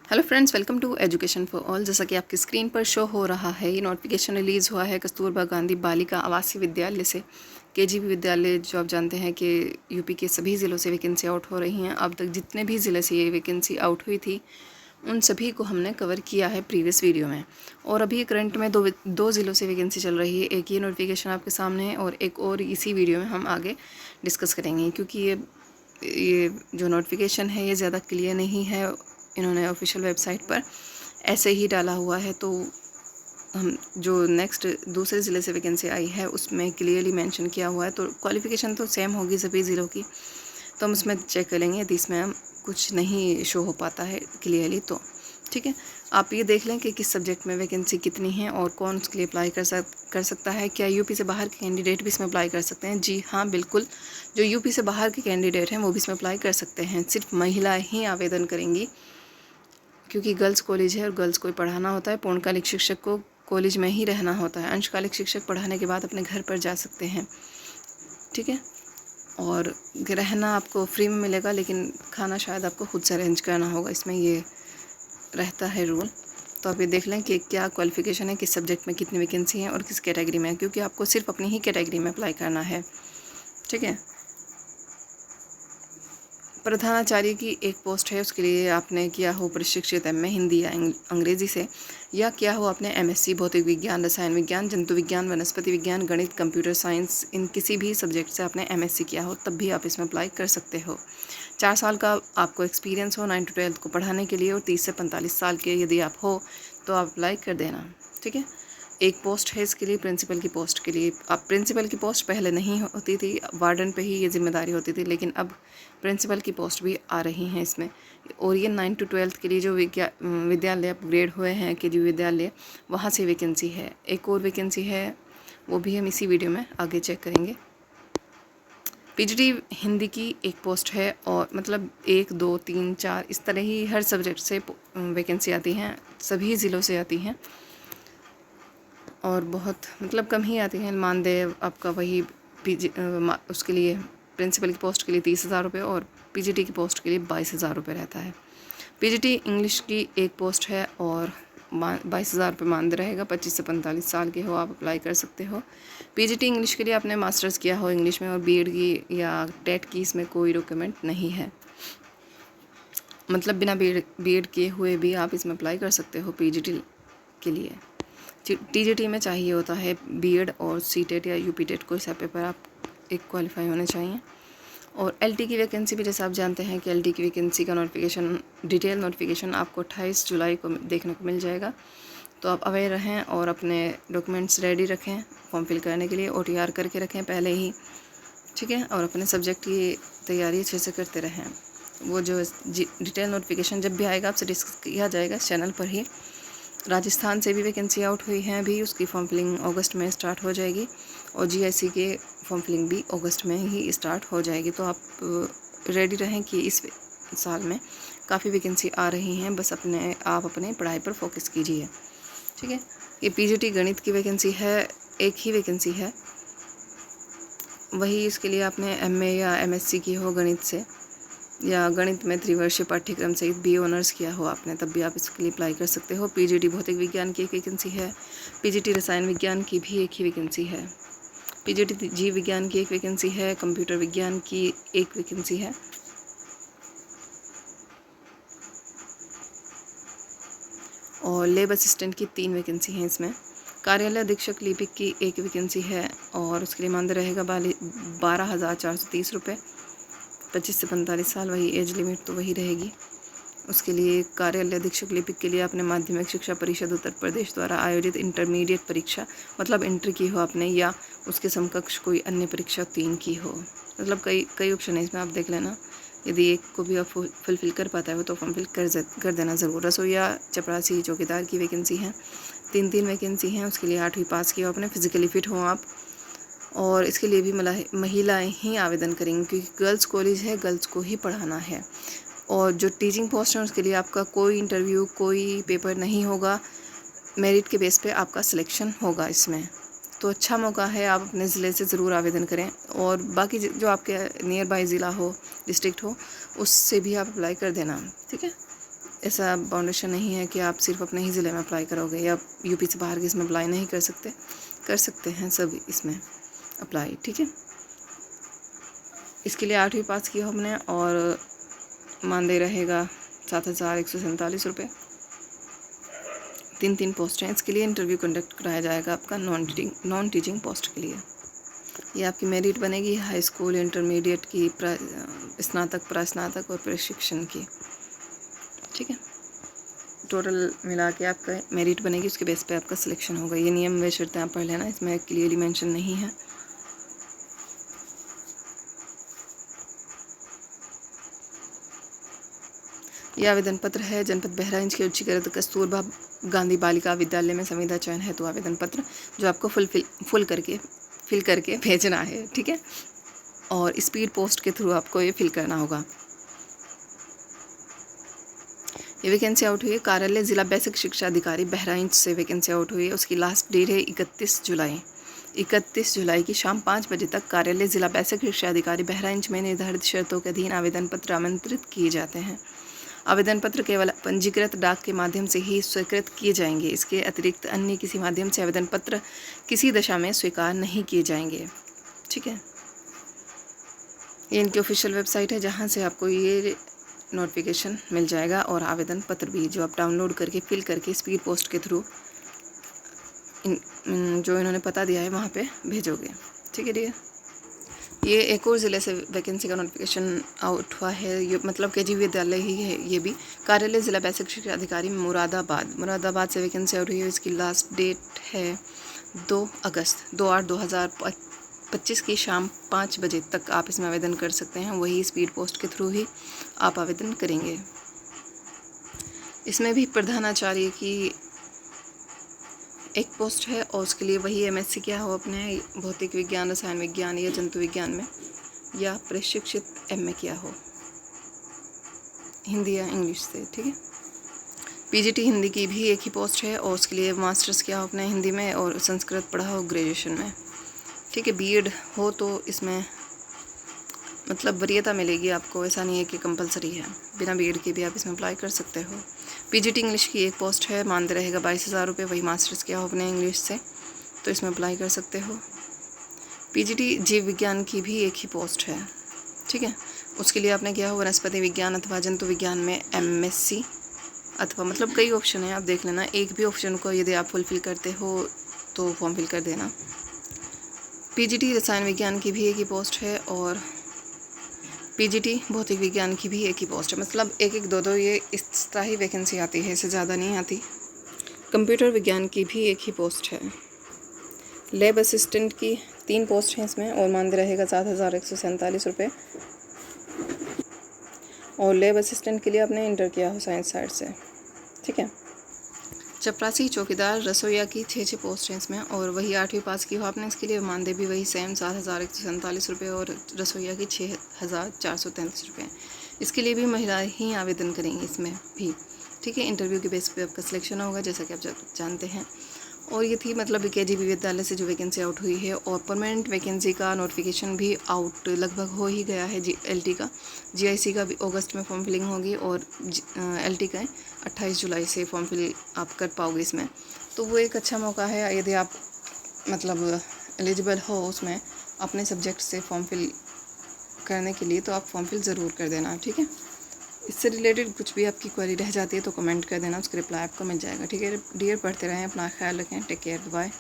Hello friends, welcome to Education for All. जैसा कि आपकी स्क्रीन पर शो हो रहा है, ये नोटिफिकेशन रिलीज़ हुआ है कस्तूरबा गांधी बालिका आवासीय विद्यालय से। केजीबी विद्यालय जो आप जानते हैं कि यूपी के सभी ज़िलों से वैकेंसी आउट हो रही हैं। अब तक जितने भी ज़िले से ये वैकेंसी आउट हुई थी उन सभी को हमने कवर किया है प्रीवियस वीडियो में। और अभी करंट में दो ज़िलों से वैकेंसी चल रही है। एक ये नोटिफिकेशन आपके सामने है और एक और इसी वीडियो में हम आगे डिस्कस करेंगे, क्योंकि ये जो नोटिफिकेशन है ये ज़्यादा क्लियर नहीं है। इन्होंने ऑफिशियल वेबसाइट पर ऐसे ही डाला हुआ है, तो हम जो नेक्स्ट दूसरे ज़िले से वैकेंसी आई है उसमें क्लियरली मेंशन किया हुआ है। तो क्वालिफ़िकेशन तो सेम होगी सभी ज़िलों की, तो हम उसमें चेक करेंगे यदि इसमें हम कुछ नहीं शो हो पाता है क्लियरली तो ठीक है। आप ये देख लें कि किस सब्जेक्ट में वैकेंसी कितनी है और कौन उसके लिए अप्लाई कर सकता है। क्या यूपी से बाहर के कैंडिडेट भी इसमें अप्लाई कर सकते हैं? जी हाँ, बिल्कुल। जो यूपी से बाहर के कैंडिडेट हैं वो भी इसमें अप्लाई कर सकते हैं। सिर्फ महिलाएँ ही आवेदन करेंगी, क्योंकि गर्ल्स कॉलेज है और गर्ल्स को पढ़ाना होता है। पूर्णकालिक शिक्षक को कॉलेज में ही रहना होता है। अंशकालिक शिक्षक पढ़ाने के बाद अपने घर पर जा सकते हैं, ठीक है। और रहना आपको फ्री में मिलेगा, लेकिन खाना शायद आपको खुद से अरेंज करना होगा, इसमें ये रहता है रूल। तो आप ये देख लें कि क्या क्वालिफ़िकेशन है, किस सब्जेक्ट में कितनी वैकेंसी है और किस कैटेगरी में है, क्योंकि आपको सिर्फ अपनी ही कैटेगरी में अप्लाई करना है, ठीक है। प्रधानाचार्य की एक पोस्ट है, उसके लिए आपने किया हो प्रशिक्षित एमए हिंदी या अंग्रेज़ी से, या किया हो आपने एमएससी भौतिक विज्ञान, रसायन विज्ञान, जंतु विज्ञान, वनस्पति विज्ञान, गणित, कंप्यूटर साइंस, इन किसी भी सब्जेक्ट से आपने एमएससी किया हो, तब भी आप इसमें अप्लाई कर सकते हो। 4 साल का आपको एक्सपीरियंस हो 9 to 12 को पढ़ाने के लिए, और 30 से 45 साल के यदि आप हो तो आप अप्लाई कर देना, ठीक है। एक पोस्ट है इसके लिए, प्रिंसिपल की पोस्ट के लिए। अब प्रिंसिपल की पोस्ट पहले नहीं होती थी, वार्डन पे ही ये जिम्मेदारी होती थी, लेकिन अब प्रिंसिपल की पोस्ट भी आ रही हैं इसमें। और ये 9 to 12 के लिए जो विद्यालय अपग्रेड हुए हैं, के जी विद्यालय, वहाँ से वैकेंसी है। एक और वैकेंसी है, वो भी हम इसी वीडियो में आगे चेक करेंगे। पीजीटी हिंदी की एक पोस्ट है, और मतलब 1, 2, 3, 4 इस तरह ही हर सब्जेक्ट से वैकेंसी आती हैं, सभी ज़िलों से आती हैं, और बहुत मतलब कम ही आती हैं। मानदेय आपका वही उसके लिए प्रिंसिपल की पोस्ट के लिए 30,000 रुपये और पीजीटी की पोस्ट के लिए 22,000 रुपये रहता है। पीजीटी इंग्लिश की एक पोस्ट है और 22,000 रुपये मानदेय रहेगा। 25 से 45 साल के हो आप अप्लाई कर सकते हो। पीजीटी इंग्लिश के लिए आपने मास्टर्स किया हो इंग्लिश में, और बीएड की या टेट की इसमें कोई रिक्वायरमेंट नहीं है। मतलब बिना बीएड किए हुए भी आप इसमें अप्लाई कर सकते हो पीजीटी के लिए। टीजीटी में चाहिए होता है बीएड और सीटेट या यूपीटेट, कोई सा पेपर आप एक क्वालिफाई होने चाहिए। और एलटी की वैकेंसी भी, जैसे आप जानते हैं कि एलटी की वैकेंसी का नोटिफिकेशन, डिटेल नोटिफिकेशन आपको 28 जुलाई को देखने को मिल जाएगा। तो आप अवेयर रहें और अपने डॉक्यूमेंट्स रेडी रखें फॉर्म फिल करने के लिए, OTR करके रखें पहले ही, ठीक है। और अपने सब्जेक्ट की तैयारी अच्छे से करते रहें। वो जो डिटेल नोटिफिकेशन जब भी आएगा आपसे डिस्कस किया जाएगा चैनल पर ही। राजस्थान से भी वैकेंसी आउट हुई हैं अभी, उसकी फॉर्म फिलिंग अगस्त में स्टार्ट हो जाएगी, और जीआईसी के फॉर्म फिलिंग भी अगस्त में ही स्टार्ट हो जाएगी। तो आप रेडी रहें कि इस साल में काफ़ी वैकेंसी आ रही हैं, बस आप अपने पढ़ाई पर फोकस कीजिए, ठीक है। ये पीजीटी गणित की वैकेंसी है, एक ही वैकेंसी है, वही इसके लिए आपने एमए या एमएससी की हो गणित से, या गणित में त्रिवर्षीय पाठ्यक्रम सहित BA ऑनर्स किया हो आपने, तब भी आप इसके लिए अप्लाई कर सकते हो। पीजीटी भौतिक विज्ञान की एक वैकेंसी है। पीजीटी रसायन विज्ञान की भी एक ही वैकेंसी है। पीजीटी जीव विज्ञान की एक वैकेंसी है। कंप्यूटर विज्ञान की एक वैकेंसी है। और लेब असिस्टेंट की 3 वैकेंसी हैं इसमें। कार्यालय अधीक्षक लिपिक की एक वैकेंसी है, और उसके लिए मानदेय रहेगा 12,430 रुपये। 25 से 45 साल, वही एज लिमिट तो वही रहेगी। उसके लिए कार्यालय अधीक्षक लिपिक के लिए आपने माध्यमिक शिक्षा परिषद उत्तर प्रदेश द्वारा आयोजित इंटरमीडिएट परीक्षा, मतलब इंटर की हो आपने, या उसके समकक्ष कोई अन्य परीक्षा 3 की हो। मतलब कई ऑप्शन है इसमें, आप देख लेना। यदि एक को भी आप फुलफिल कर पाता है तो फॉर्म फिल कर देना ज़रूर। रसोईया चपरासी चौकीदार की वैकेंसी है, 3 वैकेंसी हैं। उसके लिए 8वीं पास की हो आपने, फिजिकली फिट हो आप, और इसके लिए भी महिलाएं ही आवेदन करेंगी, क्योंकि गर्ल्स कॉलेज है, गर्ल्स को ही पढ़ाना है। और जो टीचिंग पोस्ट है उसके लिए आपका कोई इंटरव्यू, कोई पेपर नहीं होगा, मेरिट के बेस पे आपका सिलेक्शन होगा इसमें। तो अच्छा मौका है, आप अपने ज़िले से ज़रूर आवेदन करें, और बाकी जो आपके नियर बाय ज़िला हो, डिस्ट्रिक्ट हो, उससे भी आप अप्लाई कर देना, ठीक है। ऐसा बाउंडेशन नहीं है कि आप सिर्फ अपने ही ज़िले में अप्लाई करोगे या यूपी से बाहर के इसमें अप्लाई नहीं कर सकते हैं सब इसमें अप्लाई, ठीक है। इसके लिए 8वीं पास की हो हमने और मानदेय रहेगा 7,147 रुपये। 3 पोस्ट हैं। इसके लिए इंटरव्यू कंडक्ट कराया जाएगा आपका नॉन टीचिंग पोस्ट के लिए। ये आपकी मेरिट बनेगी हाई स्कूल, इंटरमीडिएट की, स्नातक, प्रास्नातक और प्रशिक्षण की, ठीक है। टोटल मिला के आपका मेरिट बनेगी, उसके बेस पे आपका सिलेक्शन होगा। ये नियम व शर्तें आप पढ़ लेना, इसमें क्लियरली मेंशन नहीं है। यह आवेदन पत्र है जनपद बहराइच के उच्चीकृत कस्तूरबा गांधी बालिका विद्यालय में संविदा चयन हेतु आवेदन पत्र, जो आपको फिल करके भेजना है, ठीक है। और स्पीड पोस्ट के थ्रू आपको ये फिल करना होगा। ये वैकेंसी आउट हुई है कार्यालय जिला बेसिक शिक्षा अधिकारी बहराइच से वैकेंसी आउट हुई है। उसकी लास्ट डेट है 31 जुलाई। 31 जुलाई की शाम 5 बजे तक कार्यालय जिला बेसिक शिक्षा अधिकारी बहराइच में निर्धारित शर्तों के अधीन आवेदन पत्र आमंत्रित किए जाते हैं। आवेदन पत्र केवल पंजीकृत डाक के माध्यम से ही स्वीकृत किए जाएंगे। इसके अतिरिक्त अन्य किसी माध्यम से आवेदन पत्र किसी दशा में स्वीकार नहीं किए जाएंगे, ठीक है। ये इनकी ऑफिशियल वेबसाइट है जहाँ से आपको ये नोटिफिकेशन मिल जाएगा और आवेदन पत्र भी, जो आप डाउनलोड करके फिल करके स्पीड पोस्ट के थ्रू जो इन्होंने पता दिया है वहाँ पे भेजोगे, ठीक है डियर। ये एक और ज़िले से वैकेंसी का नोटिफिकेशन आउट हुआ है, ये मतलब केजी विद्यालय ही है ये भी। कार्यालय जिला बेसिक शिक्षा अधिकारी मुरादाबाद से वैकेंसी आउट हुई है। इसकी लास्ट डेट है 2/8/2025 की शाम 5 बजे तक आप इसमें आवेदन कर सकते हैं। वही स्पीड पोस्ट के थ्रू ही आप आवेदन करेंगे। इसमें भी प्रधानाचार्य की एक पोस्ट है और उसके लिए वही एमएससी किया हो अपने भौतिक विज्ञान, रसायन विज्ञान या जंतु विज्ञान में, या प्रशिक्षित एमए किया हो हिंदी या इंग्लिश से, ठीक है। पीजीटी हिंदी की भी एक ही पोस्ट है और उसके लिए मास्टर्स किया हो अपने हिंदी में और संस्कृत पढ़ा हो ग्रेजुएशन में, ठीक है। बीएड हो तो इसमें मतलब वरीयता मिलेगी आपको, ऐसा नहीं है कि कंपलसरी है। बिना बीएड के भी आप इसमें अप्लाई कर सकते हो। पीजीटी इंग्लिश की एक पोस्ट है, मानदेय रहेगा 22,000 रुपये। वही मास्टर्स किया हो अपने इंग्लिश से तो इसमें अप्लाई कर सकते हो। पीजीटी जीव विज्ञान की भी एक ही पोस्ट है, ठीक है। उसके लिए आपने किया हो वनस्पति विज्ञान अथवा जंतु विज्ञान में एमएससी, अथवा मतलब कई ऑप्शन है, आप देख लेना। एक भी ऑप्शन को यदि आप फुलफिल करते हो तो फॉर्म फिल कर देना। पीजीटी रसायन विज्ञान की भी एक ही पोस्ट है और पीजीटी भौतिक विज्ञान की भी एक ही पोस्ट है। मतलब एक एक दो ये इस तरह ही वैकेंसी आती है, इससे ज़्यादा नहीं आती। कंप्यूटर विज्ञान की भी एक ही पोस्ट है। लैब असिस्टेंट की 3 पोस्ट हैं इसमें और मानदेय रहेगा 7,147 रुपये। और लैब असिस्टेंट के लिए आपने इंटर किया हो साइंस साइड से, ठीक है। चपरासी चौकीदार रसोईया की 6 पोस्ट हैं इसमें और वही 8वीं पास की हो आपने। इसके लिए मानदेय भी वही सेम 7,147 रुपये और रसोईया की 6,433 रुपये। इसके लिए भी महिलाएं ही आवेदन करेंगी इसमें भी, ठीक है। इंटरव्यू के बेस पे आपका सिलेक्शन होगा, जैसा कि आप जानते हैं। और ये थी मतलब केजीबी विद्यालय से जो वैकेंसी आउट हुई है। और परमानेंट वैकेंसी का नोटिफिकेशन भी आउट लगभग हो ही गया है। एलटी का, जीआईसी का भी अगस्त में फॉर्म फिलिंग होगी और एलटी का 28 जुलाई से फॉर्म फिल आप कर पाओगे इसमें। तो वो एक अच्छा मौका है यदि आप मतलब एलिजिबल हो उसमें अपने सब्जेक्ट से फॉर्म फिल करने के लिए, तो आप फॉर्म फिल ज़रूर कर देना, ठीक है। इससे रिलेटेड कुछ भी आपकी क्वेरी रह जाती है तो कमेंट कर देना, उसका रिप्लाई आपको मिल जाएगा, ठीक है डियर। पढ़ते रहें, अपना ख्याल रखें, टेक केयर, बाय।